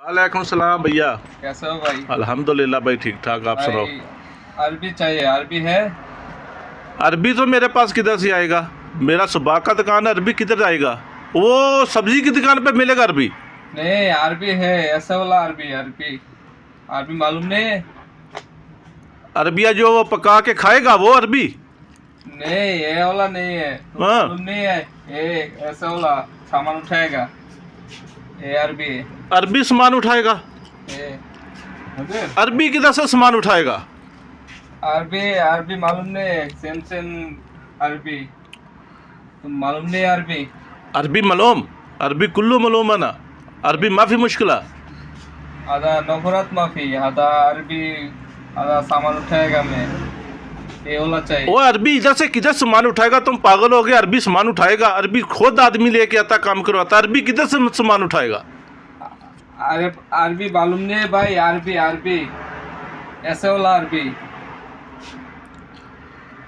वालेकुम सलाम भैया। कैसे हो भाई? अल्हम्दुलिल्लाह भाई, ठीक ठाक। आप सुनाओ। भाई अरबी चाहिए, अरबी है? अरबी तो मेरे पास किधर से आएगा? मेरा सुबह का दुकान है, अरबी किधर आएगा? वो सब्जी की दुकान पे मिलेगा अरबी। नहीं, अरबी है, ऐसा वाला अरबी। अरबी अरबी मालूम नहीं है? अरबिया जो वो पका के खाएगा वो अरबी। नहीं, ये वाला नहीं है। हाँ। मालूम नहीं है? ये ऐसा वाला सामान उठाएगा, ये अरबी है। अरबी सामान उठाएगा? ये अरबी किधर से सामान उठाएगा? अरबी अरबी मालूम नहीं है? सेम सेम अरबी, तुम मालूम नहीं है अरबी? अरबी मलूम, अरबी कुल्लू मलूम है ना। अरबी माफी मुश्किल है। आधा नफरत माफी, आधा अरबी, आधा सामान उठाएगा। मैं ये वाला चाहिए। वो अरबी इधर से किधर सामान उठाएगा? तुम पागल हो गए? अरबी सामान उठाएगा? अरबी खुद आदमी लेके आता, काम करवाता। अरबी किधर से सामान उठाएगा? अरे अरबी मालूम नहीं है भाई? अरबी अरबी ऐसे वाला अरबी।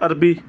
अरबी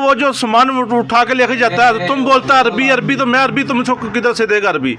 वो जो सामान उठा के लेके जाता है। तुम बोलता अरबी अरबी, तो मैं अरबी तुमको किधर से देगा अरबी?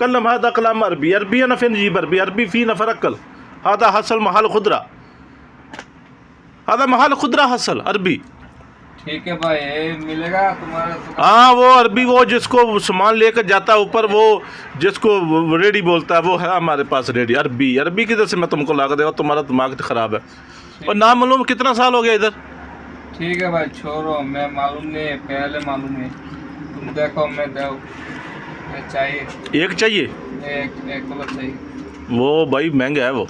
कलम हादा कलाम अरबी। अरबी न फिन जीब अरबी, अरबी फी न फरक्कल हादा हसल महल खुदरा, हादा महल खुदरा हसल अरबी। ठीक है भाई, ये मिलेगा तुम्हारे दुकान? हाँ, वो अरबी, वो जिसको सामान लेकर जाता है ऊपर, वो जिसको रेडी बोलता है, वो है हमारे पास रेडी। अरबी अरबी किधर से मैं तुमको ला कर देगा? तुम्हारा दिमाग तो खराब है। और नाम मालूम कितना साल हो गया इधर? ठीक है भाई, छोड़ो, मैं मालूम नहीं है, पहले मालूम है। तुम देखो, मैं दो, मैं चाहिए एक चाहिए? एक वाला चाहिए। वो भाई महंगा है वो।